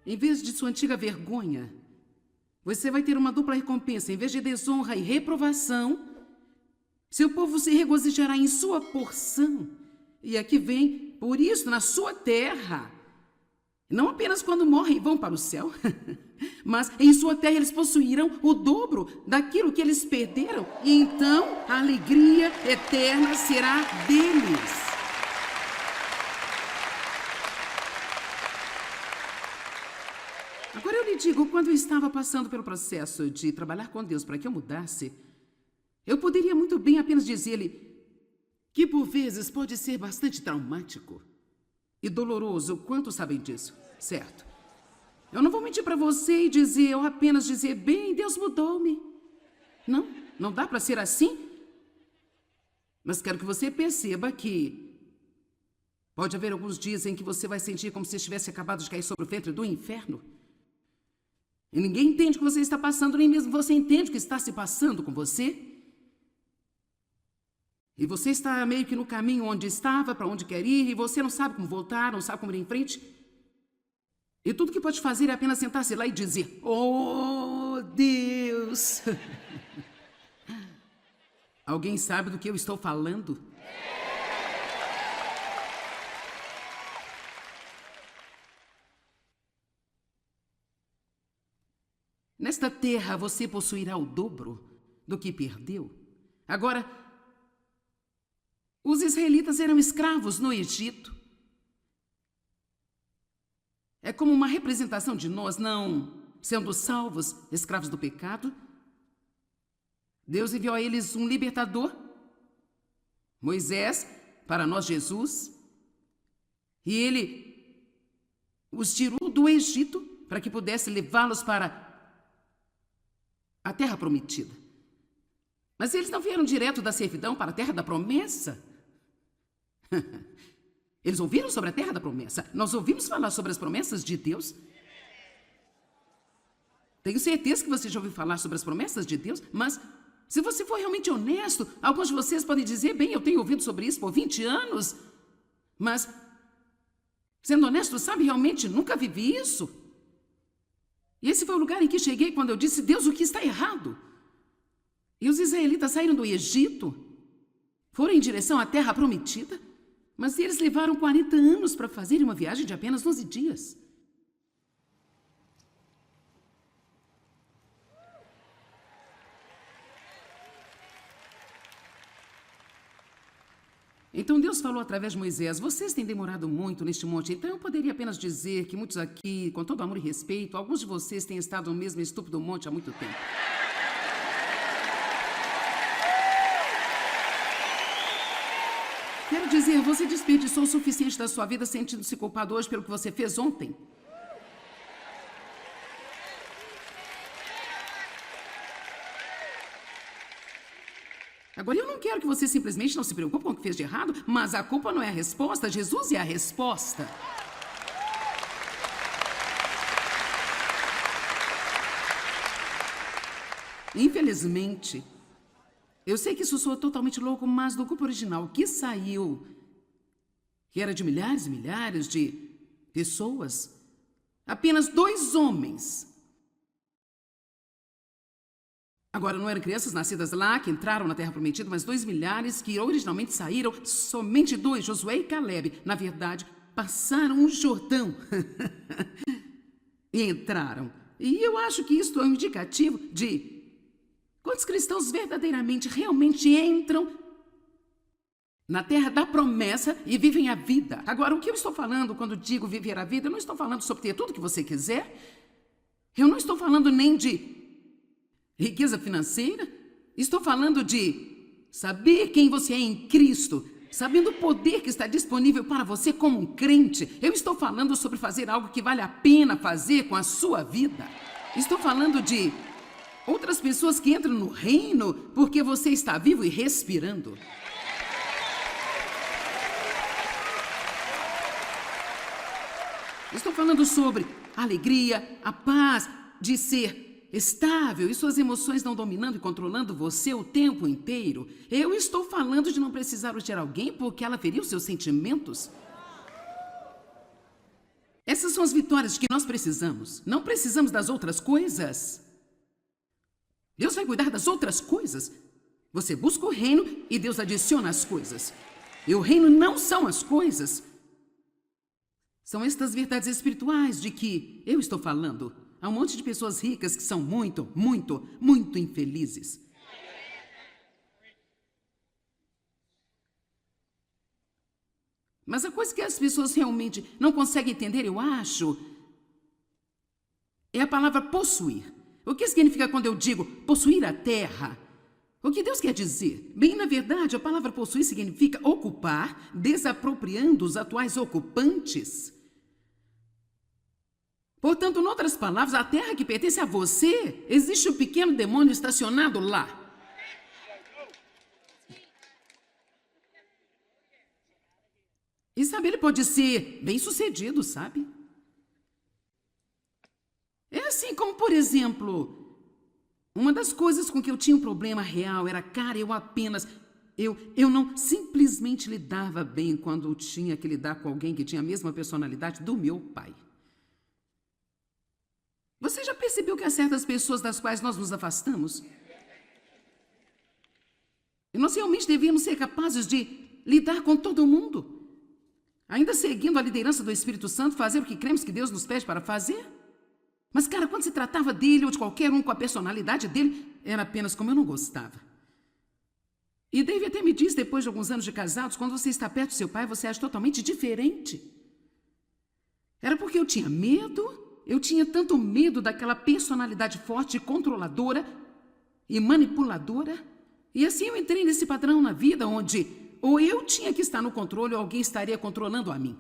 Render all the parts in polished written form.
Em vez de sua antiga vergonha, você vai ter uma dupla recompensa. Em vez de desonra e reprovação, seu povo se regozijará em sua porção. E aqui vem, por isso, na sua terra. Não apenas quando morrem e vão para o céu, mas em sua terra eles possuirão o dobro daquilo que eles perderam. E então a alegria eterna será deles. Agora eu lhe digo, quando eu estava passando pelo processo de trabalhar com Deus para que eu mudasse, eu poderia muito bem apenas dizer-lhe que por vezes pode ser bastante traumático e doloroso. Quantos sabem disso? Certo. Eu não vou mentir para você e dizer, eu apenas dizer, bem, Deus mudou-me. Não dá para ser assim. Mas quero que você perceba que pode haver alguns dias em que você vai sentir como se estivesse acabado de cair sobre o ventre do inferno. E ninguém entende o que você está passando, nem mesmo você entende o que está se passando com você. E você está meio que no caminho onde estava, para onde quer ir, e você não sabe como voltar, não sabe como ir em frente. E tudo que pode fazer é apenas sentar-se lá e dizer, oh, Deus! Alguém sabe do que eu estou falando? Nesta terra você possuirá o dobro do que perdeu. Agora, os israelitas eram escravos no Egito. É como uma representação de nós, não sendo salvos, escravos do pecado. Deus enviou a eles um libertador, Moisés, para nós Jesus. E ele os tirou do Egito para que pudesse levá-los para a terra prometida. Mas eles não vieram direto da servidão para a terra da promessa. Eles ouviram sobre a terra da promessa. Nós ouvimos falar sobre as promessas de Deus. Tenho certeza que você já ouviu falar sobre as promessas de Deus, mas se você for realmente honesto, alguns de vocês podem dizer, bem, eu tenho ouvido sobre isso por 20 anos, mas, sendo honesto, sabe, realmente nunca vivi isso. E esse foi o lugar em que cheguei quando eu disse, Deus, o que está errado? E os israelitas saíram do Egito, foram em direção à terra prometida, mas eles levaram 40 anos para fazerem uma viagem de apenas 12 dias. Então Deus falou através de Moisés, vocês têm demorado muito neste monte, então eu poderia apenas dizer que muitos aqui, com todo amor e respeito, alguns de vocês têm estado no mesmo estúpido monte há muito tempo. Quero dizer, você desperdiçou o suficiente da sua vida sentindo-se culpado hoje pelo que você fez ontem. Agora, eu não quero que você simplesmente não se preocupe com o que fez de errado, mas a culpa não é a resposta, Jesus é a resposta. Infelizmente, eu sei que isso soa totalmente louco, mas do grupo original que saiu, que era de milhares e milhares de pessoas, apenas 2 homens. Agora, não eram crianças nascidas lá que entraram na Terra Prometida, mas 2 milhares que originalmente saíram, somente 2, Josué e Caleb, na verdade, passaram o Jordão e entraram. E eu acho que isto é um indicativo de quantos cristãos verdadeiramente, realmente entram na terra da promessa e vivem a vida. Agora, o que eu estou falando quando digo viver a vida, eu não estou falando sobre ter tudo que você quiser. Eu não estou falando nem de riqueza financeira. Estou falando de saber quem você é em Cristo, sabendo o poder que está disponível para você como um crente. Eu estou falando sobre fazer algo que vale a pena fazer com a sua vida. Estou falando de outras pessoas que entram no reino porque você está vivo e respirando. Estou falando sobre a alegria, a paz de ser estável e suas emoções não dominando e controlando você o tempo inteiro. Eu estou falando de não precisar odiar alguém porque ela feriu seus sentimentos. É Essas são as vitórias que nós precisamos. Não precisamos das outras coisas. Deus vai cuidar das outras coisas. Você busca o reino e Deus adiciona as coisas. E o reino não são as coisas. São estas verdades espirituais de que eu estou falando. Há um monte de pessoas ricas que são muito, muito, muito infelizes. Mas a coisa que as pessoas realmente não conseguem entender, eu acho, é a palavra possuir. O que significa quando eu digo possuir a terra? O que Deus quer dizer? Bem, na verdade, a palavra possuir significa ocupar, desapropriando os atuais ocupantes. Portanto, em outras palavras, a terra que pertence a você, existe um pequeno demônio estacionado lá. E sabe, ele pode ser bem-sucedido, sabe? É assim como, por exemplo, uma das coisas com que eu tinha um problema real era, cara, eu não simplesmente lidava bem quando eu tinha que lidar com alguém que tinha a mesma personalidade do meu pai. Você já percebeu que há certas pessoas das quais nós nos afastamos? E nós realmente devíamos ser capazes de lidar com todo mundo. Ainda seguindo a liderança do Espírito Santo, fazer o que cremos que Deus nos pede para fazer. Mas, cara, quando se tratava dele ou de qualquer um com a personalidade dele, era apenas como eu não gostava. E Dave até me disse, depois de alguns anos de casados, quando você está perto do seu pai, você age totalmente diferente. Era porque eu tinha medo, eu tinha tanto medo daquela personalidade forte, controladora e manipuladora. E assim eu entrei nesse padrão na vida onde ou eu tinha que estar no controle ou alguém estaria controlando a mim.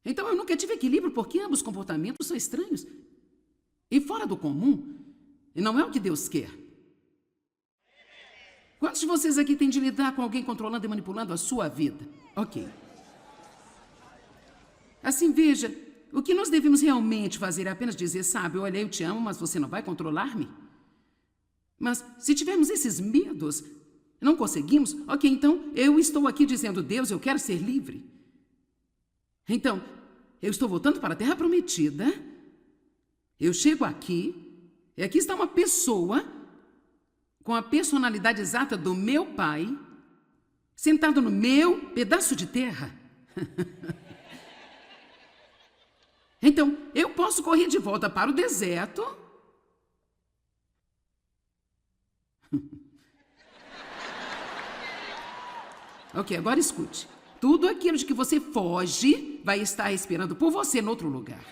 Então eu nunca tive equilíbrio porque ambos comportamentos são estranhos e fora do comum. E não é o que Deus quer. Quantos de vocês aqui têm de lidar com alguém controlando e manipulando a sua vida? Ok. Assim, veja, o que nós devemos realmente fazer é apenas dizer, sabe, olha, eu te amo, mas você não vai controlar-me? Mas se tivermos esses medos, não conseguimos? Ok, então eu estou aqui dizendo, Deus, eu quero ser livre. Então, eu estou voltando para a Terra Prometida. Eu chego aqui, e aqui está uma pessoa com a personalidade exata do meu pai, sentado no meu pedaço de terra. Então, eu posso correr de volta para o deserto. Ok, agora escute. Tudo aquilo de que você foge vai estar esperando por você em outro lugar.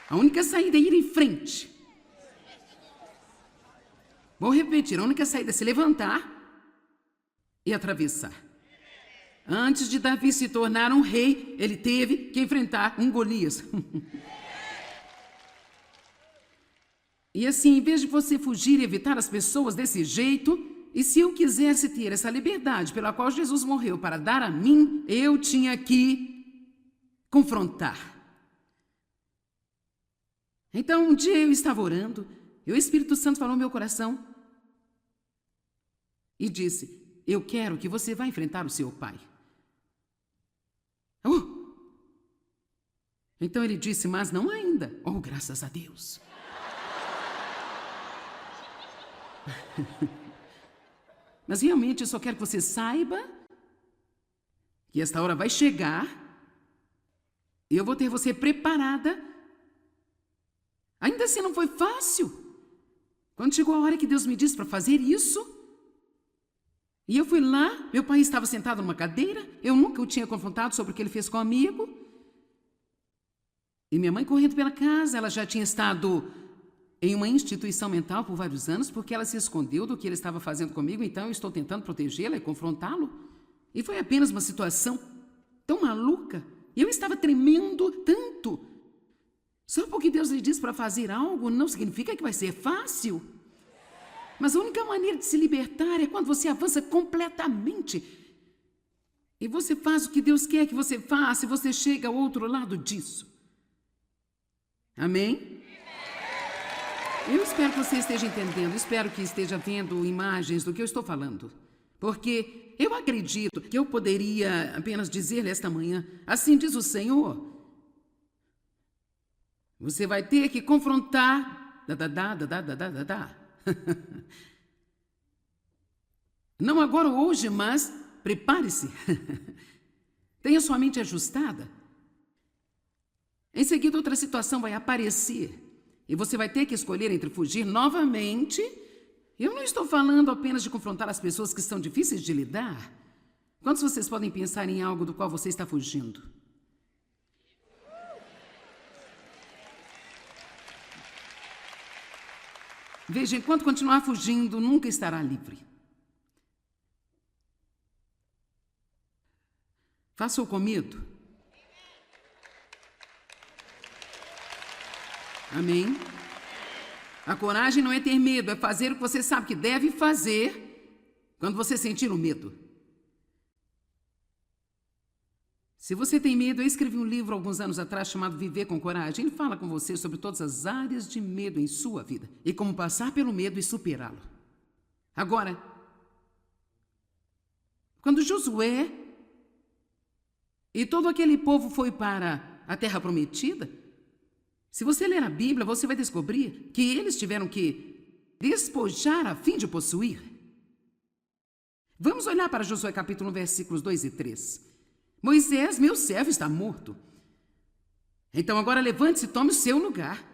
A única saída é ir em frente. Vou repetir, a única saída é se levantar e atravessar. Antes de Davi se tornar um rei, ele teve que enfrentar um Golias. E assim, em vez de você fugir e evitar as pessoas desse jeito, e se eu quisesse ter essa liberdade pela qual Jesus morreu para dar a mim, eu tinha que confrontar. Então, um dia eu estava orando, e o Espírito Santo falou no meu coração e disse, eu quero que você vá enfrentar o seu pai. Então ele disse, mas não ainda. Oh, graças a Deus. Mas realmente eu só quero que você saiba que esta hora vai chegar e eu vou ter você preparada. Ainda assim não foi fácil. Quando chegou a hora que Deus me disse para fazer isso, e eu fui lá, meu pai estava sentado numa cadeira, eu nunca o tinha confrontado sobre o que ele fez com o amigo. E minha mãe correndo pela casa, ela já tinha estado em uma instituição mental por vários anos, porque ela se escondeu do que ele estava fazendo comigo, então eu estou tentando protegê-la e confrontá-lo. E foi apenas uma situação tão maluca. E eu estava tremendo tanto. Só porque Deus lhe diz para fazer algo não significa que vai ser fácil. Mas a única maneira de se libertar é quando você avança completamente. E você faz o que Deus quer que você faça e você chega ao outro lado disso. Amém? Eu espero que você esteja entendendo, espero que esteja vendo imagens do que eu estou falando. porque eu acredito que eu poderia apenas dizer-lhe esta manhã, assim diz o Senhor, você vai ter que confrontar, não agora ou hoje, mas prepare-se. Tenha sua mente ajustada. Em seguida, outra situação vai aparecer e você vai ter que escolher entre fugir novamente. Eu não estou falando apenas de confrontar as pessoas que são difíceis de lidar. Quantos de vocês podem pensar em algo do qual você está fugindo? Veja, enquanto continuar fugindo, nunca estará livre. Faça-o com medo. Amém? A coragem não é ter medo, é fazer o que você sabe que deve fazer quando você sentir o medo. Se você tem medo, eu escrevi um livro alguns anos atrás chamado Viver com Coragem. Ele fala com você sobre todas as áreas de medo em sua vida e como passar pelo medo e superá-lo. Agora, quando Josué e todo aquele povo foi para a Terra Prometida, se você ler a Bíblia, você vai descobrir que eles tiveram que despojar a fim de possuir. Vamos olhar para Josué capítulo 1, versículos 2 e 3. Moisés, meu servo, está morto. Então agora levante-se e tome o seu lugar.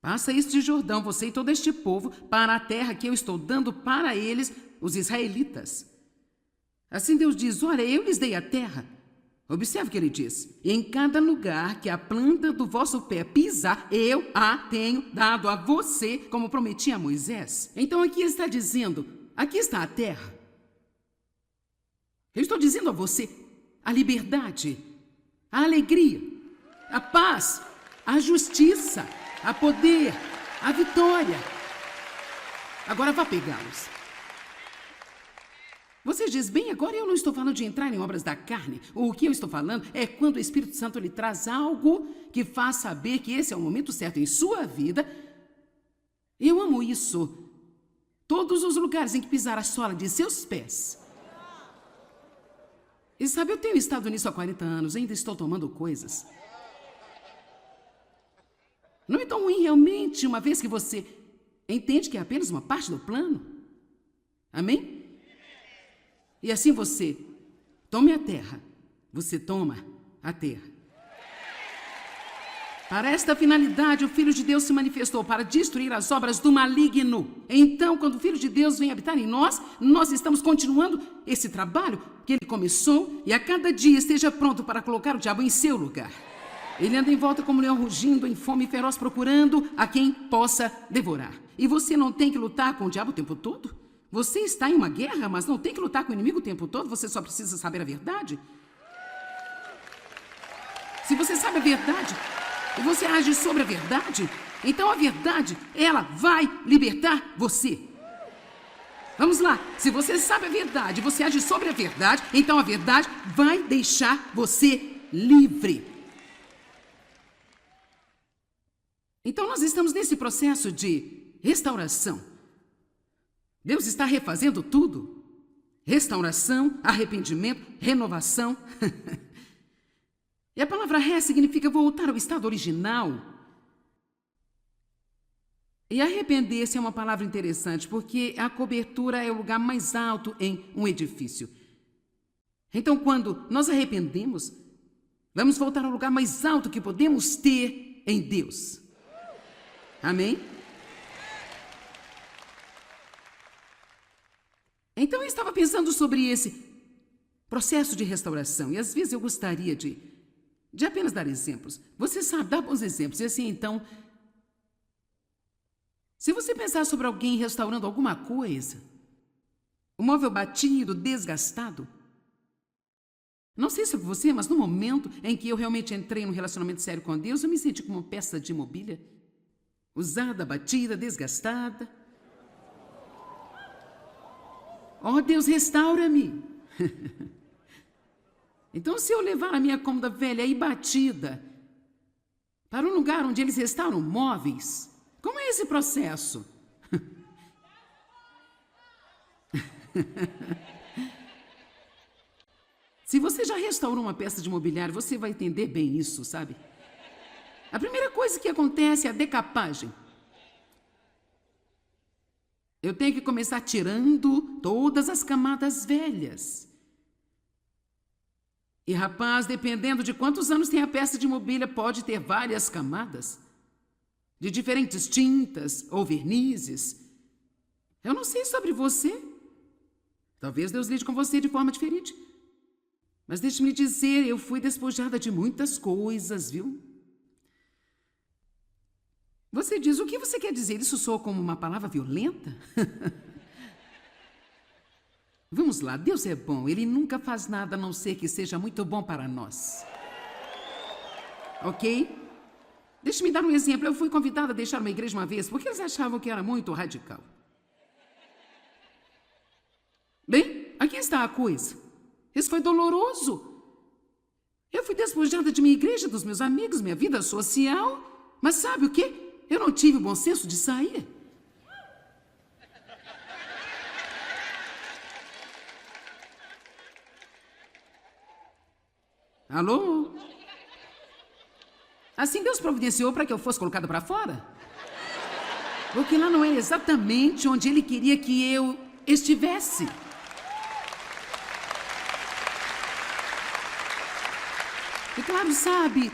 Passa este Jordão, você e todo este povo, para a terra que eu estou dando para eles, os israelitas. Assim Deus diz, olha, eu lhes dei a terra. Observe o que ele diz. E em cada lugar que a planta do vosso pé pisar, eu a tenho dado a você, como prometi a Moisés. Então aqui está dizendo, aqui está a terra. Eu estou dizendo a você, a liberdade, a alegria, a paz, a justiça, a poder, a vitória. Agora vá pegá-los. Você diz, bem, agora eu não estou falando de entrar em obras da carne. O que eu estou falando é quando o Espírito Santo lhe traz algo que faz saber que esse é o momento certo em sua vida. Eu amo isso. Todos os lugares em que pisar a sola de seus pés. E sabe, eu tenho estado nisso há 40 anos, ainda estou tomando coisas. Não é tão ruim realmente, uma vez que você entende que é apenas uma parte do plano. Amém? E assim você tome a terra, você toma a terra. Para esta finalidade, o Filho de Deus se manifestou para destruir as obras do maligno. Então, quando o Filho de Deus vem habitar em nós, nós estamos continuando esse trabalho que ele começou e a cada dia esteja pronto para colocar o diabo em seu lugar. Ele anda em volta como um leão rugindo, em fome feroz, procurando a quem possa devorar. E você não tem que lutar com o diabo o tempo todo? Você está em uma guerra, mas não tem que lutar com o inimigo o tempo todo? Você só precisa saber a verdade? Se você sabe a verdade e você age sobre a verdade, então a verdade, ela vai libertar você. Vamos lá. Se você sabe a verdade e você age sobre a verdade, então a verdade vai deixar você livre. Então nós estamos nesse processo de restauração. Deus está refazendo tudo. Restauração, arrependimento, renovação. E a palavra ré significa voltar ao estado original. E arrepender-se é uma palavra interessante, porque a cobertura é o lugar mais alto em um edifício. Então, quando nós arrependemos, vamos voltar ao lugar mais alto que podemos ter em Deus. Amém? Então eu estava pensando sobre esse processo de restauração e às vezes eu gostaria de apenas dar exemplos. Você sabe, dar bons exemplos. E assim, então, se você pensar sobre alguém restaurando alguma coisa, um móvel batido, desgastado, não sei sobre você, mas no momento em que eu realmente entrei num relacionamento sério com Deus, eu me senti como uma peça de mobília, usada, batida, desgastada. Oh, Deus, restaura-me. Então, se eu levar a minha cômoda velha e batida para um lugar onde eles restauram móveis, como é esse processo? Se você já restaurou uma peça de mobiliário, você vai entender bem isso, sabe? A primeira coisa que acontece é a decapagem. Eu tenho que começar tirando todas as camadas velhas. E, rapaz, dependendo de quantos anos tem a peça de mobília, pode ter várias camadas, de diferentes tintas ou vernizes. Eu não sei sobre você. Talvez Deus lide com você de forma diferente. Mas deixe-me dizer, eu fui despojada de muitas coisas, viu? Você diz, o que você quer dizer? Isso soa como uma palavra violenta? Vamos lá, Deus é bom. Ele nunca faz nada a não ser que seja muito bom para nós. Ok? Deixe-me dar um exemplo. Eu fui convidada a deixar uma igreja uma vez porque eles achavam que era muito radical. Bem, aqui está a coisa. Isso foi doloroso. Eu fui despojada de minha igreja, dos meus amigos, minha vida social. Mas sabe o quê? Eu não tive o bom senso de sair. Alô? Assim Deus providenciou para que eu fosse colocada para fora? Porque lá não era exatamente onde Ele queria que eu estivesse. E claro, sabe,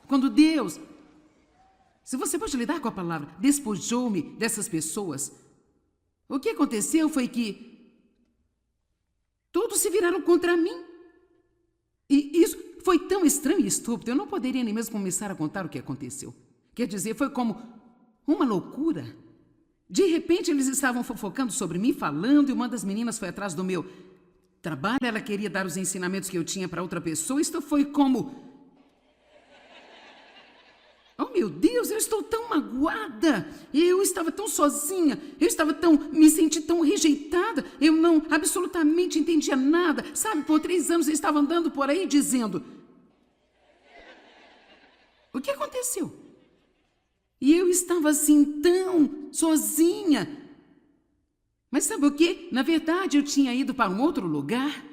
quando Deus, se você pode lidar com a palavra, despojou-me dessas pessoas, o que aconteceu foi que todos se viraram contra mim. E isso foi tão estranho e estúpido, eu não poderia nem mesmo começar a contar o que aconteceu. Quer dizer, foi como uma loucura. De repente, eles estavam fofocando sobre mim, falando, e uma das meninas foi atrás do meu trabalho. Ela queria dar os ensinamentos que eu tinha para outra pessoa. Isto foi como... Oh, meu Deus, eu estou tão magoada. Eu estava tão sozinha. Me senti tão rejeitada. Eu não absolutamente entendia nada. Sabe, por 3 anos eu estava andando por aí dizendo... O que aconteceu? E eu estava assim tão sozinha. Mas sabe o quê? Na verdade, eu tinha ido para um outro lugar.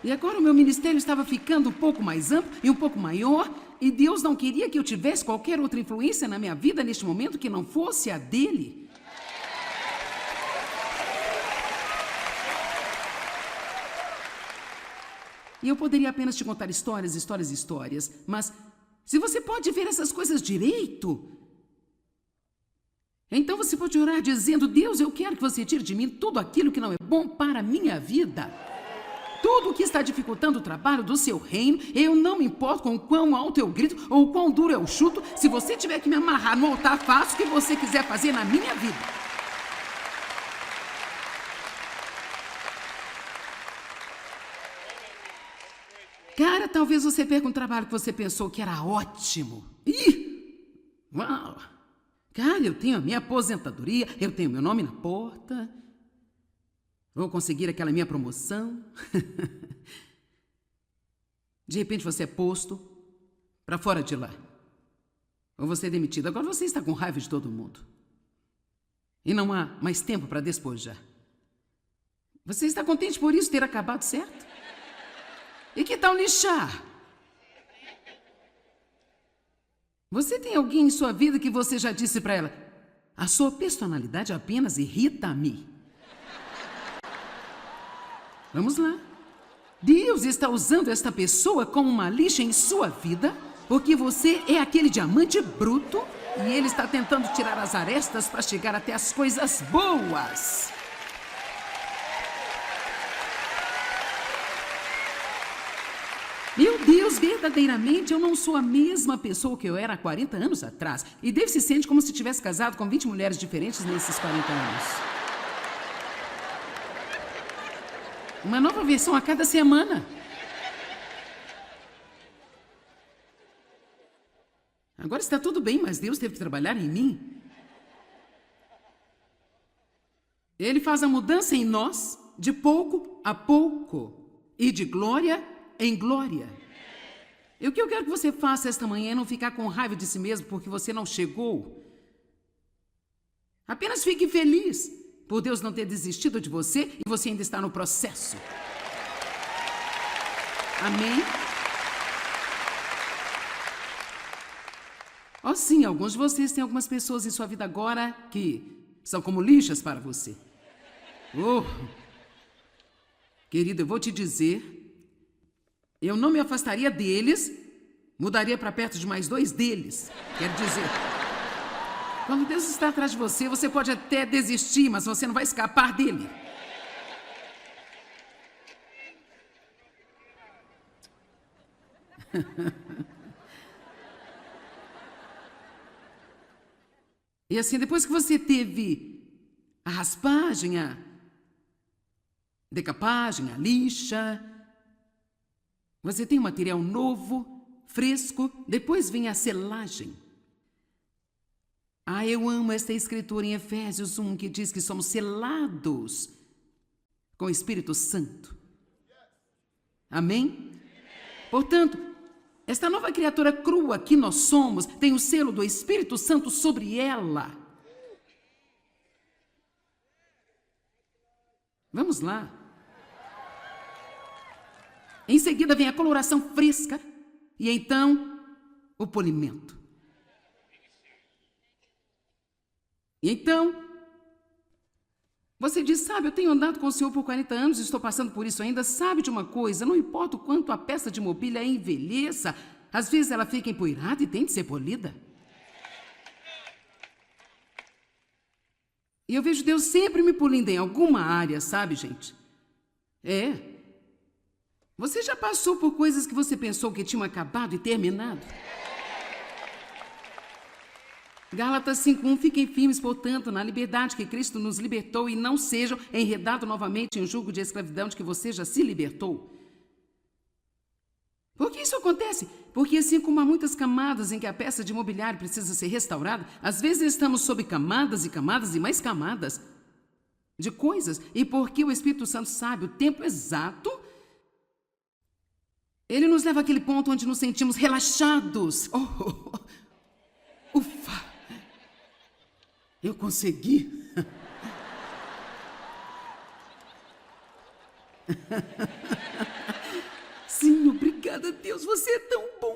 E agora o meu ministério estava ficando um pouco mais amplo e um pouco maior. E Deus não queria que eu tivesse qualquer outra influência na minha vida neste momento que não fosse a dele. E eu poderia apenas te contar histórias, histórias, histórias. Mas se você pode ver essas coisas direito, então você pode orar dizendo: Deus, eu quero que você tire de mim tudo aquilo que não é bom para a minha vida. Tudo o que está dificultando o trabalho do seu reino. Eu não me importo com quão alto eu grito ou quão duro eu chuto. Se você tiver que me amarrar no altar, faço o que você quiser fazer na minha vida. Cara, talvez você perca um trabalho que você pensou que era ótimo. Ih! Uau! Cara, eu tenho a minha aposentadoria, eu tenho meu nome na porta. Vou conseguir aquela minha promoção. De repente você é posto para fora de lá. Ou você é demitido. Agora você está com raiva de todo mundo. E não há mais tempo para despojar. Você está contente por isso ter acabado, certo? E que tal lixar? Você tem alguém em sua vida que você já disse para ela: a sua personalidade apenas irrita-me. Vamos lá. Deus está usando esta pessoa como uma lixa em sua vida, porque você é aquele diamante bruto e ele está tentando tirar as arestas para chegar até as coisas boas. Meu Deus, verdadeiramente eu não sou a mesma pessoa que eu era há 40 anos atrás. E Deus se sente como se tivesse casado com 20 mulheres diferentes nesses 40 anos. Uma nova versão a cada semana. Agora está tudo bem, mas Deus teve que trabalhar em mim. Ele faz a mudança em nós de pouco a pouco e de glória em glória. E o que eu quero que você faça esta manhã é não ficar com raiva de si mesmo porque você não chegou Apenas fique feliz por Deus não ter desistido de você e você ainda está no processo. Amém? Oh, sim, alguns de vocês têm algumas pessoas em sua vida agora que são como lixas para você. Oh, querido, eu vou te dizer, eu não me afastaria deles, mudaria para perto de mais 2 deles. Quero dizer, quando Deus está atrás de você, você pode até desistir, mas você não vai escapar dele. E assim, depois que você teve a raspagem, a decapagem, a lixa, você tem um material novo, fresco, depois vem a selagem. Ah, eu amo esta escritura em Efésios 1, que diz que somos selados com o Espírito Santo. Amém? Portanto, esta nova criatura crua que nós somos tem o selo do Espírito Santo sobre ela. Vamos lá. Em seguida vem a coloração fresca e então o polimento. E então, você diz, sabe, eu tenho andado com o Senhor por 40 anos e estou passando por isso ainda. Sabe de uma coisa, não importa o quanto a peça de mobília envelheça, às vezes ela fica empoeirada e tem de ser polida. E eu vejo Deus sempre me polindo em alguma área, sabe, gente? Você já passou por coisas que você pensou que tinham acabado e terminado? Gálatas 5:1, fiquem firmes, portanto, na liberdade que Cristo nos libertou e não sejam enredados novamente em um jugo de escravidão de que você já se libertou. Por que isso acontece? Porque assim como há muitas camadas em que a peça de mobiliário precisa ser restaurada, às vezes estamos sob camadas e camadas e mais camadas de coisas. E porque o Espírito Santo sabe o tempo exato, ele nos leva àquele ponto onde nos sentimos relaxados. Ufa! Eu consegui. Sim, obrigada, Deus, você é tão bom.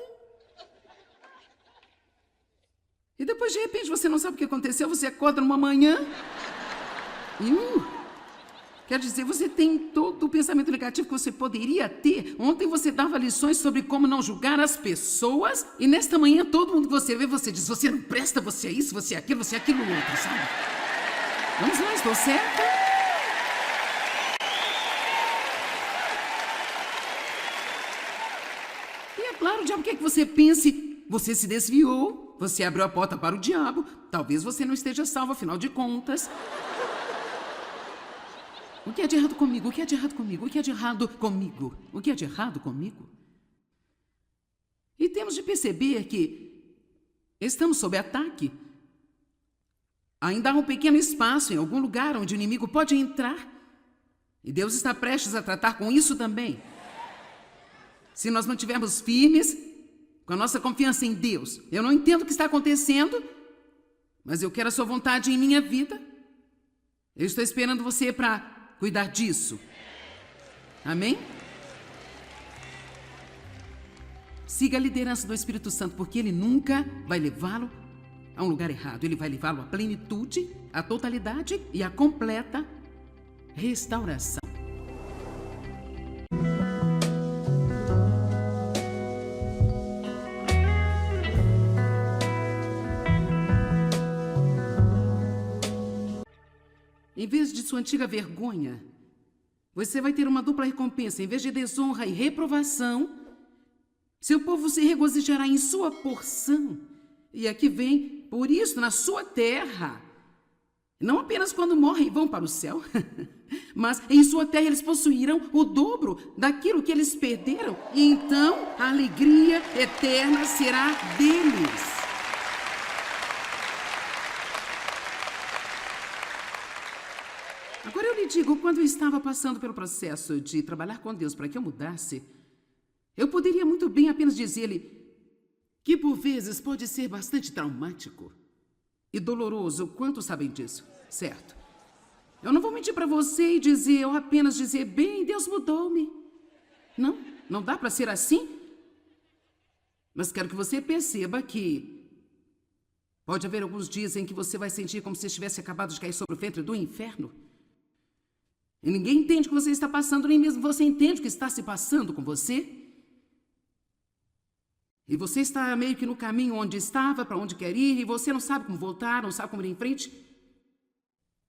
E depois, de repente, você não sabe o que aconteceu, você acorda numa manhã e... Quer dizer, você tem todo o pensamento negativo que você poderia ter. Ontem você dava lições sobre como não julgar as pessoas e nesta manhã todo mundo que você vê, você diz, você não presta, você é isso, você é aquilo outro, sabe? Vamos lá, estou certa? E é claro, o diabo quer que você pense, você se desviou, você abriu a porta para o diabo, talvez você não esteja salvo, afinal de contas. O que é de errado comigo? O que é de errado comigo? O que é de errado comigo? O que é de errado comigo? E temos de perceber que estamos sob ataque. Ainda há um pequeno espaço em algum lugar onde o inimigo pode entrar. E Deus está prestes a tratar com isso também. Se nós mantivermos firmes com a nossa confiança em Deus. Eu não entendo o que está acontecendo, mas eu quero a sua vontade em minha vida. Eu estou esperando você para cuidar disso. Amém? Siga a liderança do Espírito Santo, porque ele nunca vai levá-lo a um lugar errado. Ele vai levá-lo à plenitude, à totalidade e à completa restauração. Em vez de sua antiga vergonha, você vai ter uma dupla recompensa. Em vez de desonra e reprovação, seu povo se regozijará em sua porção. E aqui vem, por isso, na sua terra. Não apenas quando morrem e vão para o céu, mas em sua terra eles possuirão o dobro daquilo que eles perderam. E então a alegria eterna será deles. Agora eu lhe digo, quando eu estava passando pelo processo de trabalhar com Deus para que eu mudasse, eu poderia muito bem apenas dizer-lhe que por vezes pode ser bastante traumático. e doloroso. Quantos sabem disso? Certo. Eu não vou mentir para você e dizer, ou apenas dizer, bem, Deus mudou-me. Não, não dá para ser assim. Mas quero que você perceba que pode haver alguns dias em que você vai sentir como se estivesse acabado de cair sobre o ventre do inferno. E ninguém entende o que você está passando, nem mesmo você entende o que está se passando com você. E você está meio que no caminho onde estava, para onde quer ir, e você não sabe como voltar, não sabe como ir em frente.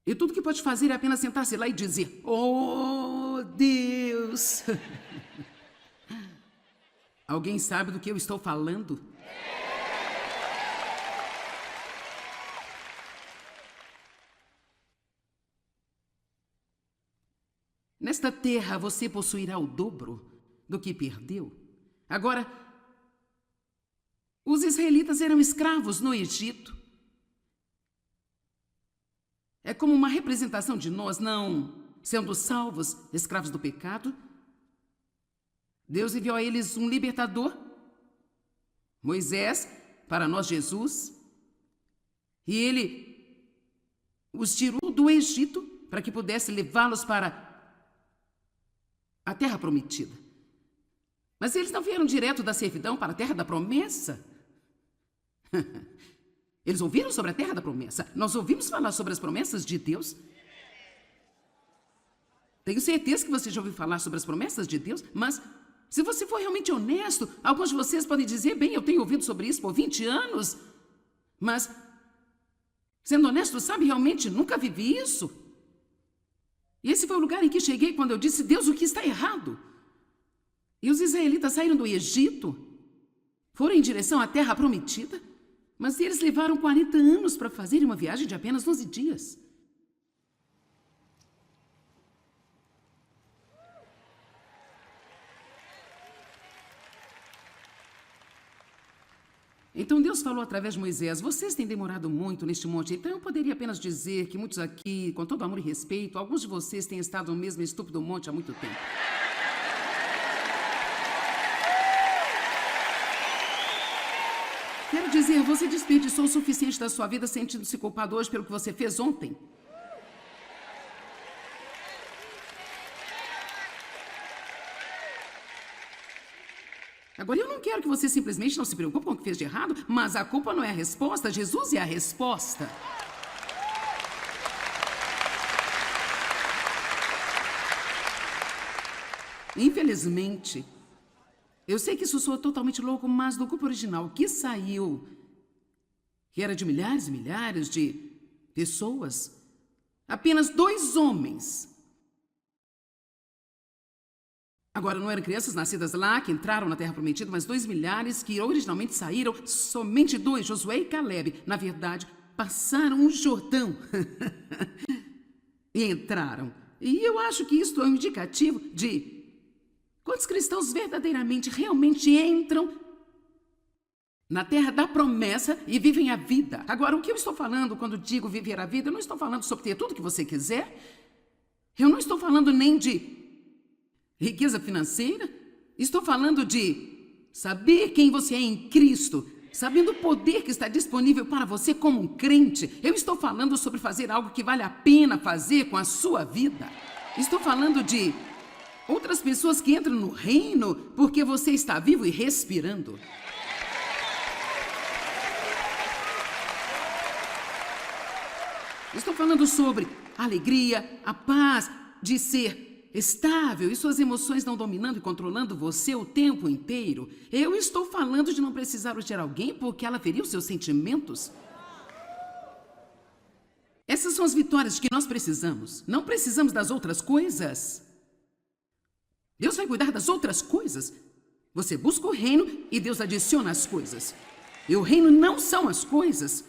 E tudo que pode fazer é apenas sentar-se lá e dizer, oh, Deus! Alguém sabe do que eu estou falando? Nesta terra você possuirá o dobro do que perdeu. Agora, os israelitas eram escravos no Egito. É como uma representação de nós, não sendo salvos, escravos do pecado. Deus enviou a eles um libertador, Moisés, para nós Jesus. E ele os tirou do Egito para que pudesse levá-los para a terra prometida. Mas eles não vieram direto da servidão para a terra da promessa. Eles ouviram sobre a terra da promessa. Nós ouvimos falar sobre as promessas de Deus. Tenho certeza que você já ouviu falar sobre as promessas de Deus, mas se você for realmente honesto, alguns de vocês podem dizer, bem, eu tenho ouvido sobre isso por 20 anos, mas, sendo honesto, sabe, realmente nunca vivi isso. E esse foi o lugar em que cheguei quando eu disse, Deus, o que está errado? E os israelitas saíram do Egito, foram em direção à terra prometida, mas eles levaram 40 anos para fazerem uma viagem de apenas 11 dias. Então Deus falou através de Moisés, vocês têm demorado muito neste monte, então eu poderia apenas dizer que muitos aqui, com todo amor e respeito, alguns de vocês têm estado no mesmo estúpido monte há muito tempo. Quero dizer, você desperdiçou o suficiente da sua vida sentindo-se culpado hoje pelo que você fez ontem. Agora, eu não quero que você simplesmente não se preocupe com o que fez de errado, mas a culpa não é a resposta, Jesus é a resposta. Infelizmente, eu sei que isso soa totalmente louco, mas do grupo original que saiu, que era de milhares e milhares de pessoas, apenas 2 homens. Agora, não eram crianças nascidas lá que entraram na Terra Prometida, mas 2 milhares que originalmente saíram, somente 2, Josué e Caleb, na verdade, passaram o Jordão e entraram. E eu acho que isso é um indicativo de quantos cristãos verdadeiramente, realmente entram na terra da promessa e vivem a vida. Agora, o que eu estou falando quando digo viver a vida, eu não estou falando sobre ter tudo o que você quiser. Eu não estou falando nem de riqueza financeira. Estou falando de saber quem você é em Cristo, sabendo o poder que está disponível para você como um crente. Eu estou falando sobre fazer algo que vale a pena fazer com a sua vida. Estou falando de outras pessoas que entram no reino porque você está vivo e respirando. Estou falando sobre a alegria, a paz de ser estável e suas emoções não dominando e controlando você o tempo inteiro. Eu estou falando de não precisar odiar alguém porque ela feriu seus sentimentos. Essas são as vitórias que nós precisamos. Não precisamos das outras coisas. Deus vai cuidar das outras coisas. Você busca o reino e Deus adiciona as coisas. E o reino não são as coisas.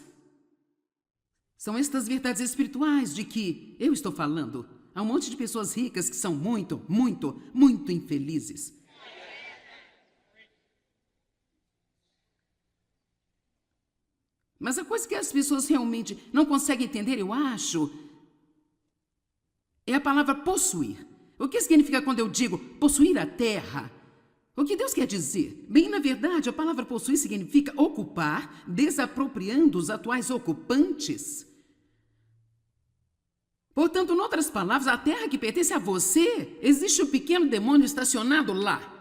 São estas verdades espirituais de que eu estou falando. Há um monte de pessoas ricas que são muito, muito, muito infelizes. Mas a coisa que as pessoas realmente não conseguem entender, eu acho, é a palavra possuir. O que significa quando eu digo possuir a terra? O que Deus quer dizer? Bem, na verdade, a palavra possuir significa ocupar, desapropriando os atuais ocupantes. Portanto, em outras palavras, a terra que pertence a você, existe um pequeno demônio estacionado lá.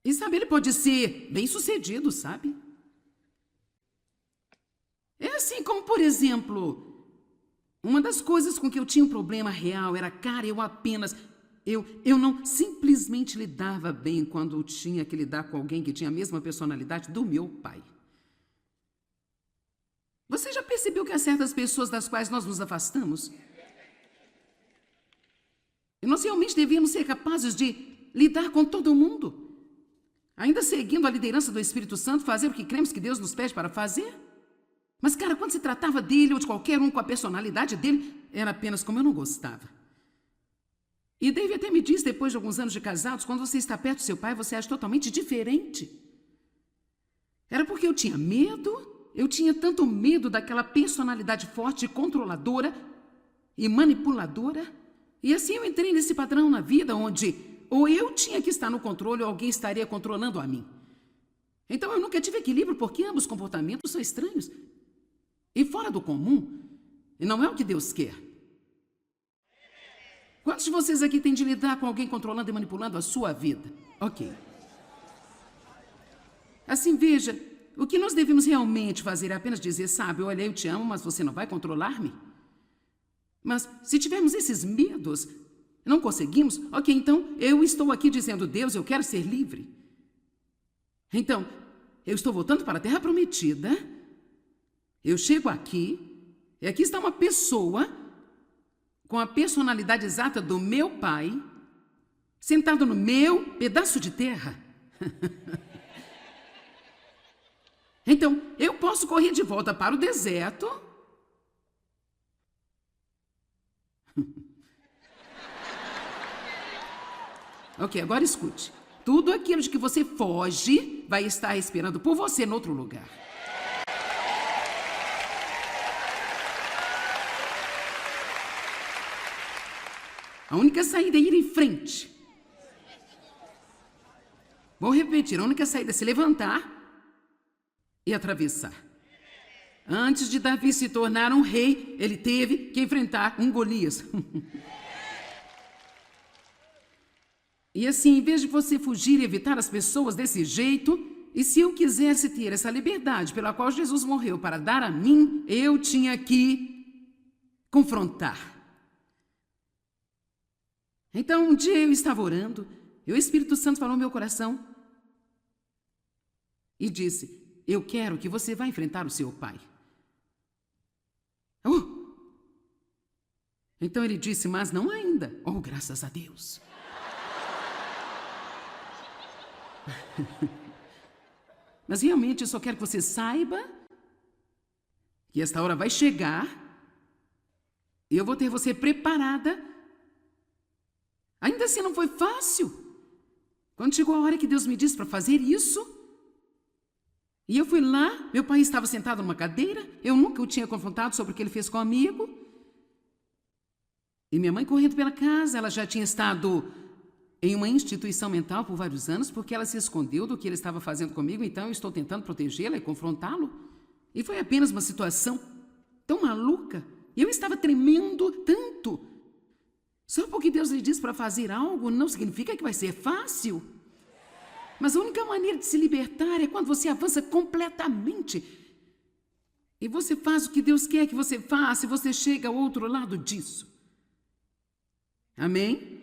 E sabe, ele pode ser bem-sucedido, sabe? É assim como, por exemplo, uma das coisas com que eu tinha um problema real era, cara, eu não simplesmente lidava bem quando eu tinha que lidar com alguém que tinha a mesma personalidade do meu pai. Você já percebeu que há certas pessoas das quais nós nos afastamos? E nós realmente devíamos ser capazes de lidar com todo mundo, ainda seguindo a liderança do Espírito Santo, fazer o que cremos que Deus nos pede para fazer. Mas, cara, quando se tratava dele ou de qualquer um com a personalidade dele, era apenas como eu não gostava. E Dave até me disse, depois de alguns anos de casados, quando você está perto do seu pai, você age totalmente diferente. Era porque eu tinha medo, eu tinha tanto medo daquela personalidade forte, controladora e manipuladora. E assim eu entrei nesse padrão na vida onde ou eu tinha que estar no controle ou alguém estaria controlando a mim. Então eu nunca tive equilíbrio porque ambos comportamentos são estranhos e fora do comum. E não é o que Deus quer. Quantos de vocês aqui têm de lidar com alguém controlando e manipulando a sua vida? Ok. Assim, veja, o que nós devemos realmente fazer é apenas dizer, sabe, olha, eu te amo, mas você não vai controlar-me? Mas se tivermos esses medos, não conseguimos, ok, então eu estou aqui dizendo, Deus, eu quero ser livre. Então, eu estou voltando para a Terra Prometida, eu chego aqui, e aqui está uma pessoa com a personalidade exata do meu pai, sentado no meu pedaço de terra. Então, eu posso correr de volta para o deserto. Ok, agora escute. Tudo aquilo de que você foge vai estar esperando por você em outro lugar. A única saída é ir em frente. Vou repetir, a única saída é se levantar e atravessar. Antes de Davi se tornar um rei, ele teve que enfrentar um Golias. E assim, em vez de você fugir e evitar as pessoas desse jeito, e se eu quisesse ter essa liberdade pela qual Jesus morreu para dar a mim, eu tinha que confrontar. Então, um dia eu estava orando, e o Espírito Santo falou no meu coração e disse, eu quero que você vá enfrentar o seu pai. Então ele disse, mas não ainda. Oh, graças a Deus. Mas realmente eu só quero que você saiba que esta hora vai chegar e eu vou ter você preparada. Ainda assim não foi fácil. Quando chegou a hora que Deus me disse para fazer isso, e eu fui lá, meu pai estava sentado numa cadeira, eu nunca o tinha confrontado sobre o que ele fez com o amigo. E minha mãe correndo pela casa, ela já tinha estado em uma instituição mental por vários anos, porque ela se escondeu do que ele estava fazendo comigo, então eu estou tentando protegê-la e confrontá-lo. E foi apenas uma situação tão maluca. E eu estava tremendo tanto. Só porque Deus lhe diz para fazer algo não significa que vai ser fácil. Mas a única maneira de se libertar é quando você avança completamente. E você faz o que Deus quer que você faça e você chega ao outro lado disso. Amém?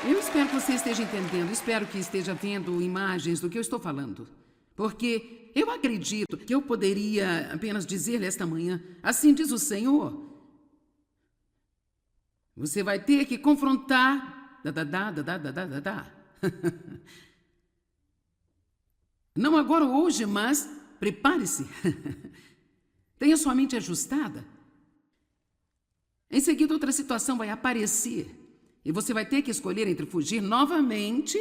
Eu espero que você esteja entendendo, espero que esteja vendo imagens do que eu estou falando. Porque eu acredito que eu poderia apenas dizer-lhe esta manhã, assim diz o Senhor, você vai ter que confrontar... Não agora ou hoje, mas prepare-se. Tenha sua mente ajustada. Em seguida, outra situação vai aparecer. E você vai ter que escolher entre fugir novamente.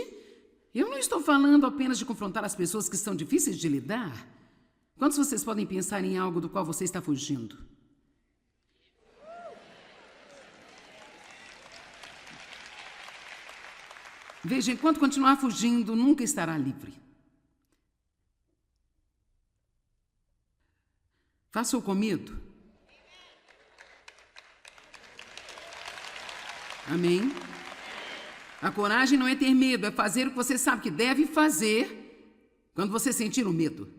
Eu não estou falando apenas de confrontar as pessoas que são difíceis de lidar. Quantos de vocês podem pensar em algo do qual você está fugindo? Veja, enquanto continuar fugindo, nunca estará livre. Faça-o com medo. Amém? A coragem não é ter medo, é fazer o que você sabe que deve fazer quando você sentir o medo.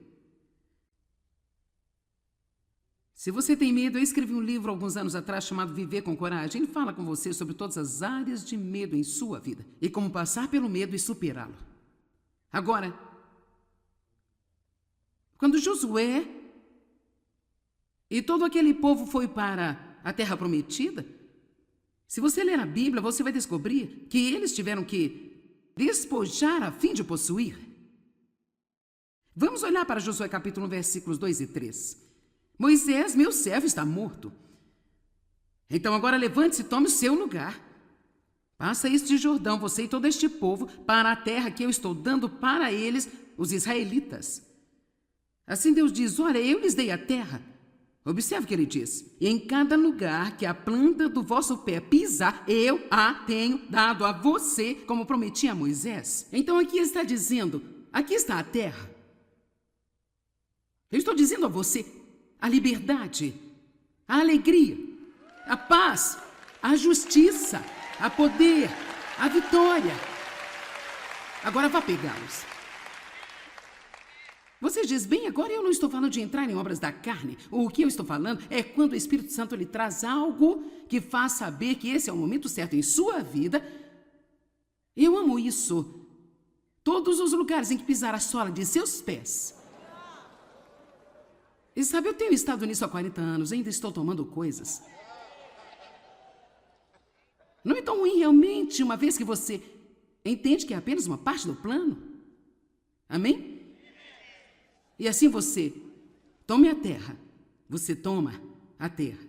Se você tem medo, eu escrevi um livro alguns anos atrás chamado Viver com Coragem. Ele fala com você sobre todas as áreas de medo em sua vida e como passar pelo medo e superá-lo. Agora, quando Josué e todo aquele povo foi para a Terra Prometida, se você ler a Bíblia, você vai descobrir que eles tiveram que despojar a fim de possuir. Vamos olhar para Josué capítulo 1, versículos 2 e 3. Moisés, meu servo, está morto. Então agora levante-se e tome o seu lugar. Passa este Jordão, você e todo este povo, para a terra que eu estou dando para eles, os israelitas. Assim Deus diz, olha, eu lhes dei a terra. Observe o que ele diz. E em cada lugar que a planta do vosso pé pisar, eu a tenho dado a você, como prometi a Moisés. Então aqui está dizendo, aqui está a terra. Eu estou dizendo a você, a liberdade, a alegria, a paz, a justiça, a poder, a vitória. Agora vá pegá-los. Você diz, bem, agora eu não estou falando de entrar em obras da carne. O que eu estou falando é quando o Espírito Santo lhe traz algo que faz saber que esse é o momento certo em sua vida. Eu amo isso. Todos os lugares em que pisar a sola de seus pés. E sabe, eu tenho estado nisso há 40 anos, ainda estou tomando coisas. Não é tão ruim realmente, uma vez que você entende que é apenas uma parte do plano. Amém? E assim você tome a terra, você toma a terra.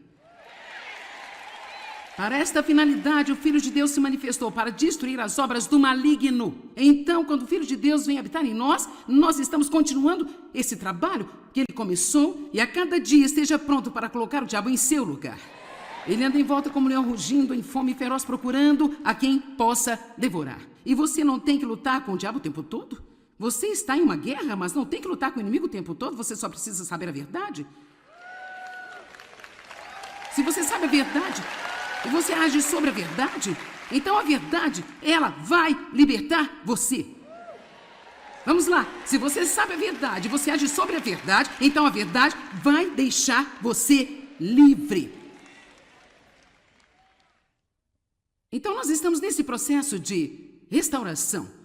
Para esta finalidade, o Filho de Deus se manifestou para destruir as obras do maligno. Então, quando o Filho de Deus vem habitar em nós, nós estamos continuando esse trabalho que ele começou e a cada dia esteja pronto para colocar o diabo em seu lugar. Ele anda em volta como um leão rugindo, em fome feroz, procurando a quem possa devorar. E você não tem que lutar com o diabo o tempo todo? Você está em uma guerra, mas não tem que lutar com o inimigo o tempo todo, você só precisa saber a verdade. Se você sabe a verdade e você age sobre a verdade, então a verdade, ela vai libertar você. Vamos lá, se você sabe a verdade e você age sobre a verdade, então a verdade vai deixar você livre. Então nós estamos nesse processo de restauração.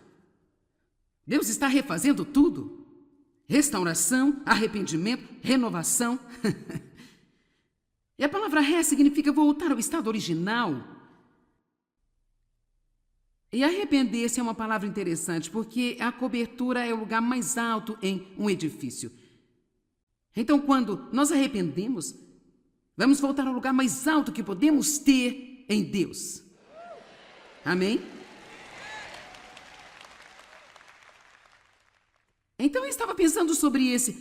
Deus está refazendo tudo. Restauração, arrependimento, renovação. E a palavra ré significa voltar ao estado original. E arrepender-se é uma palavra interessante, porque a cobertura é o lugar mais alto em um edifício. Então, quando nós arrependemos, vamos voltar ao lugar mais alto que podemos ter em Deus. Amém? Então eu estava pensando sobre esse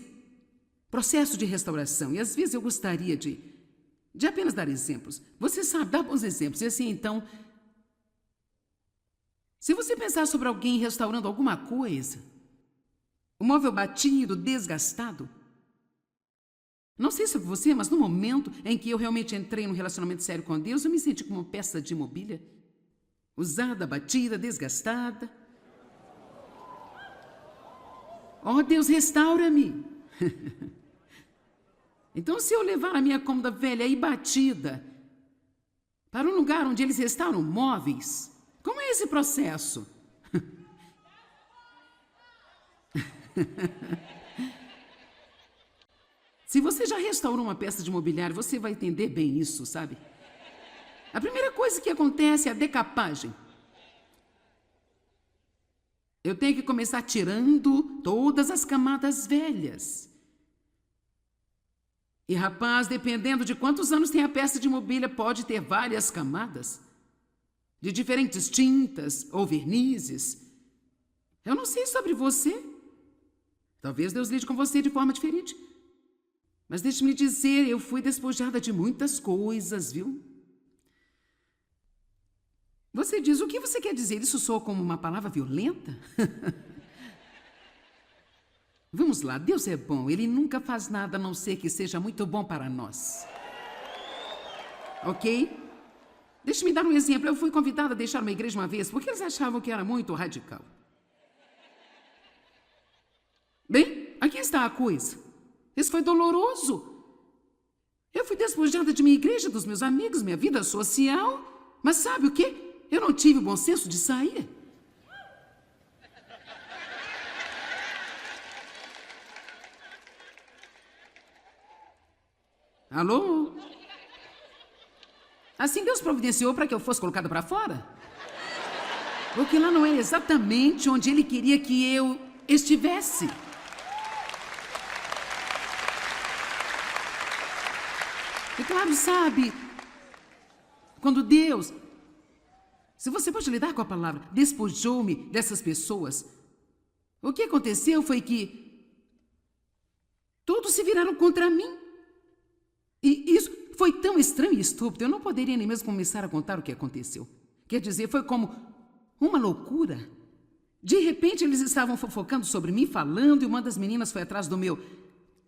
processo de restauração e às vezes eu gostaria de apenas dar exemplos. Você sabe, dar bons exemplos. E assim, então, se você pensar sobre alguém restaurando alguma coisa, um móvel batido, desgastado, não sei sobre você, mas no momento em que eu realmente entrei num relacionamento sério com Deus, eu me senti como uma peça de mobília, usada, batida, desgastada. Oh, Deus, restaura-me. Então, se eu levar a minha cômoda velha e batida para um lugar onde eles restauram móveis, como é esse processo? Se você já restaurou uma peça de mobiliário, você vai entender bem isso, sabe? A primeira coisa que acontece é a decapagem. Eu tenho que começar tirando todas as camadas velhas. E, rapaz, dependendo de quantos anos tem a peça de mobília, pode ter várias camadas, de diferentes tintas ou vernizes. Eu não sei sobre você. Talvez Deus lide com você de forma diferente. Mas deixe-me dizer, eu fui despojada de muitas coisas, viu? Você diz, o que você quer dizer? Isso soa como uma palavra violenta? Vamos lá, Deus é bom. Ele nunca faz nada a não ser que seja muito bom para nós. Ok? Deixe-me dar um exemplo. Eu fui convidada a deixar uma igreja uma vez porque eles achavam que era muito radical. Bem, aqui está a coisa. Isso foi doloroso. Eu fui despojada de minha igreja, dos meus amigos, minha vida social. Mas sabe o quê? Eu não tive o bom senso de sair. Alô? Assim Deus providenciou para que eu fosse colocada para fora? Porque lá não é exatamente onde Ele queria que eu estivesse. E claro, sabe, quando Deus, se você pode lidar com a palavra, despojou-me dessas pessoas, o que aconteceu foi que todos se viraram contra mim. E isso foi tão estranho e estúpido, eu não poderia nem mesmo começar a contar o que aconteceu. Quer dizer, foi como uma loucura. De repente, eles estavam fofocando sobre mim, falando, e uma das meninas foi atrás do meu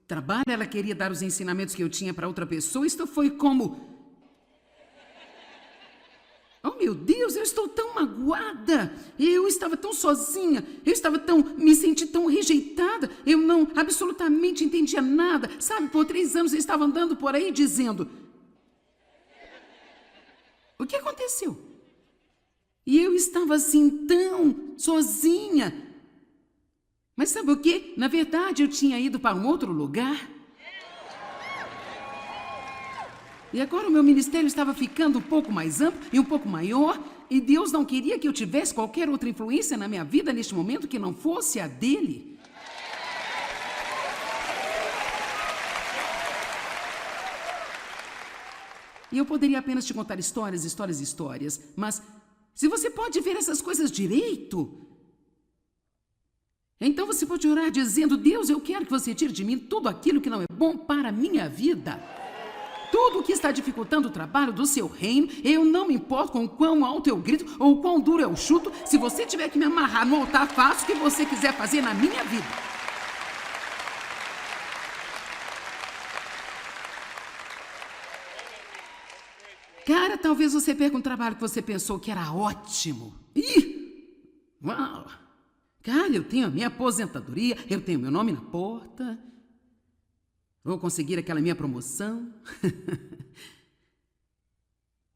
trabalho. Ela queria dar os ensinamentos que eu tinha para outra pessoa. Isto foi como... Oh, meu Deus, eu estou tão magoada. Eu estava tão sozinha. Me senti tão rejeitada. Eu não absolutamente entendia nada. Sabe, por 3 anos eu estava andando por aí dizendo... O que aconteceu? E eu estava assim tão sozinha. Mas sabe o quê? Na verdade, eu tinha ido para um outro lugar. E agora o meu ministério estava ficando um pouco mais amplo e um pouco maior. E Deus não queria que eu tivesse qualquer outra influência na minha vida neste momento que não fosse a dele. E eu poderia apenas te contar histórias, histórias, histórias. Mas se você pode ver essas coisas direito, então você pode orar dizendo: Deus, eu quero que você tire de mim tudo aquilo que não é bom para a minha vida. Tudo o que está dificultando o trabalho do seu reino. Eu não me importo com o quão alto eu grito ou o quão duro eu chuto. Se você tiver que me amarrar no altar, faça o que você quiser fazer na minha vida. Cara, talvez você perca um trabalho que você pensou que era ótimo. Uau! Cara, eu tenho a minha aposentadoria, eu tenho meu nome na porta. Vou conseguir aquela minha promoção.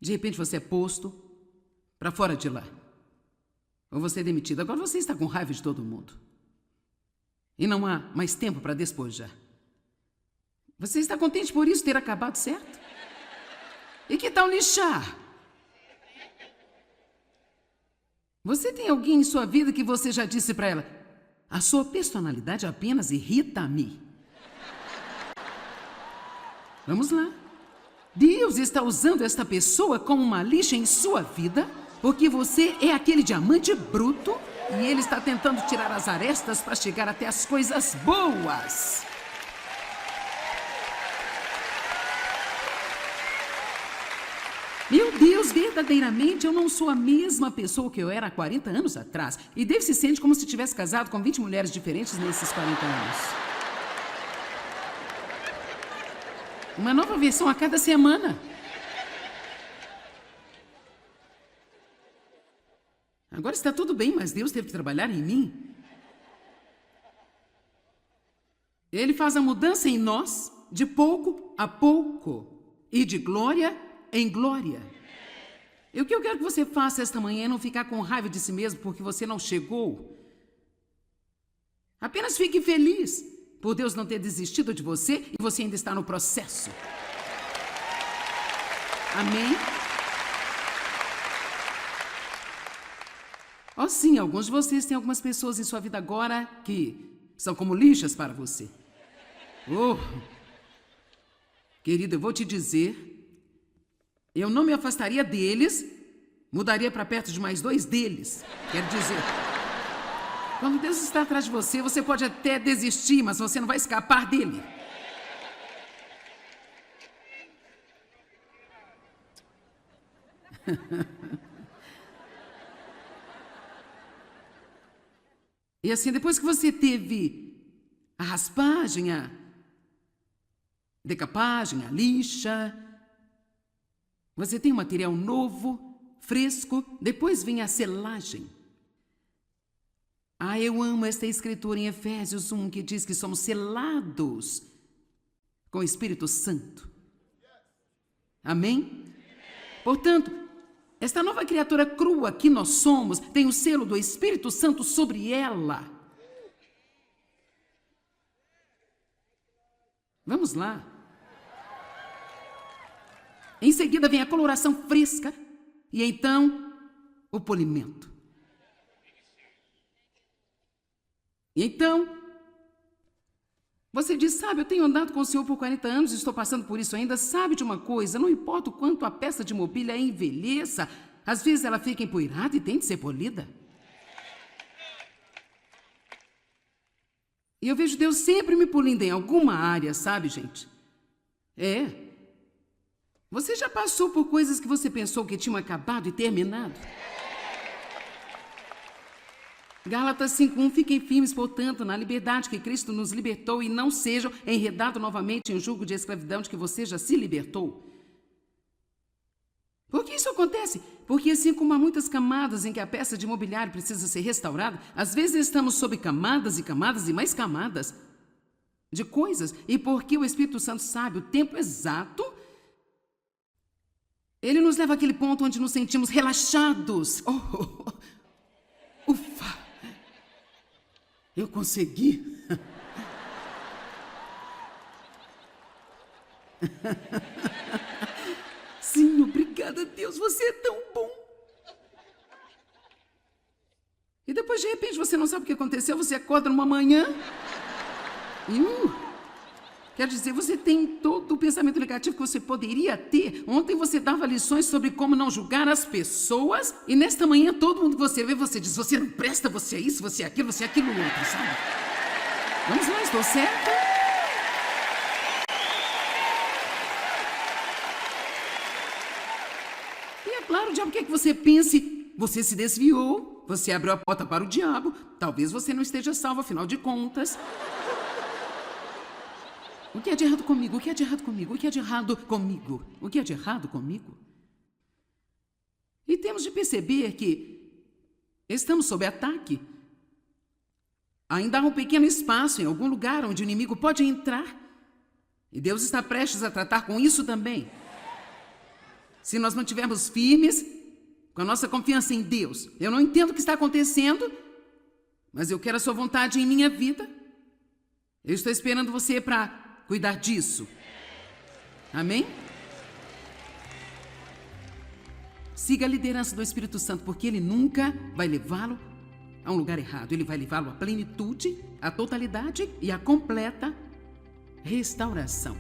De repente você é posto para fora de lá. Ou você é demitido. Agora você está com raiva de todo mundo. E não há mais tempo para despojar. Você está contente por isso ter acabado, certo? E que tal lixar? Você tem alguém em sua vida que você já disse para ela: a sua personalidade apenas irrita-me. Vamos lá. Deus está usando esta pessoa como uma lixa em sua vida, porque você é aquele diamante bruto e Ele está tentando tirar as arestas para chegar até as coisas boas. Meu Deus, verdadeiramente eu não sou a mesma pessoa que eu era há 40 anos atrás. E Deus se sente como se tivesse casado com 20 mulheres diferentes nesses 40 anos. Uma nova versão a cada semana. Agora está tudo bem, mas Deus teve que trabalhar em mim. Ele faz a mudança em nós de pouco a pouco e de glória em glória. E o que eu quero que você faça esta manhã é não ficar com raiva de si mesmo porque você não chegou. Apenas fique feliz por Deus não ter desistido de você e você ainda está no processo. Amém? Oh, sim, alguns de vocês têm algumas pessoas em sua vida agora que são como lixas para você. Oh, querido, eu vou te dizer, eu não me afastaria deles, mudaria para perto de mais 2 deles. Quero dizer, quando Deus está atrás de você, você pode até desistir, mas você não vai escapar dele. E assim, depois que você teve a raspagem, a decapagem, a lixa, você tem um material novo, fresco, depois vem a selagem. Eu amo esta escritura em Efésios 1, que diz que somos selados com o Espírito Santo. Amém? Portanto, esta nova criatura crua que nós somos tem o selo do Espírito Santo sobre ela. Vamos lá. Em seguida vem a coloração fresca e então o polimento. E então, você diz, sabe, eu tenho andado com o Senhor por 40 anos e estou passando por isso ainda. Sabe de uma coisa, não importa o quanto a peça de mobília envelheça, às vezes ela fica empoeirada e tem de ser polida. E eu vejo Deus sempre me polindo em alguma área, sabe, gente? Você já passou por coisas que você pensou que tinham acabado e terminado? Gálatas 5:1, fiquem firmes, portanto, na liberdade que Cristo nos libertou e não sejam enredados novamente em um jugo de escravidão de que você já se libertou. Por que isso acontece? Porque assim como há muitas camadas em que a peça de mobiliário precisa ser restaurada, às vezes estamos sob camadas e camadas e mais camadas de coisas. E porque o Espírito Santo sabe o tempo exato, ele nos leva àquele ponto onde nos sentimos relaxados. Ufa! Eu consegui. Sim, obrigada a Deus, você é tão bom. E depois, de repente, você não sabe o que aconteceu, você acorda numa manhã e... Quer dizer, você tem todo o pensamento negativo que você poderia ter. Ontem você dava lições sobre como não julgar as pessoas. E nesta manhã, todo mundo que você vê, você diz, você não presta, você é isso, você é aquilo outro, sabe? Vamos lá, estou certa? E é claro, o diabo quer que você pense, você se desviou, você abriu a porta para o diabo, talvez você não esteja salvo, afinal de contas... O que é de errado comigo? O que é de errado comigo? O que é de errado comigo? O que é de errado comigo? E temos de perceber que estamos sob ataque. Ainda há um pequeno espaço em algum lugar onde o inimigo pode entrar. E Deus está prestes a tratar com isso também. Se nós mantivermos firmes com a nossa confiança em Deus. Eu não entendo o que está acontecendo, mas eu quero a sua vontade em minha vida. Eu estou esperando você para cuidar disso. Amém? Siga a liderança do Espírito Santo, porque ele nunca vai levá-lo a um lugar errado. Ele vai levá-lo à plenitude, à totalidade e à completa restauração.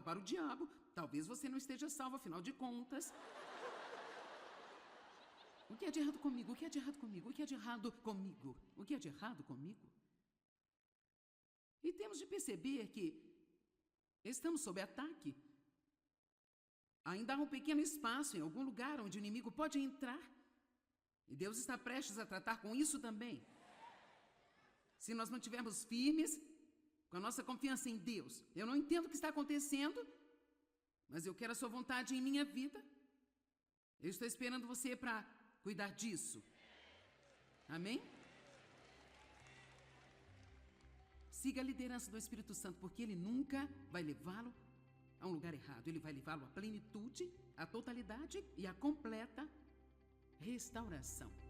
para o diabo. Talvez você não esteja salvo, afinal de contas. O que é de errado comigo? O que é de errado comigo? O que é de errado comigo? O que é de errado comigo? E temos de perceber que estamos sob ataque. Ainda há um pequeno espaço em algum lugar onde o inimigo pode entrar. E Deus está prestes a tratar com isso também. Se nós não estivermos firmes com a nossa confiança em Deus, eu não entendo o que está acontecendo, mas eu quero a sua vontade em minha vida. Eu estou esperando você para cuidar disso. Amém? Siga a liderança do Espírito Santo, porque ele nunca vai levá-lo a um lugar errado. Ele vai levá-lo à plenitude, à totalidade e à completa restauração.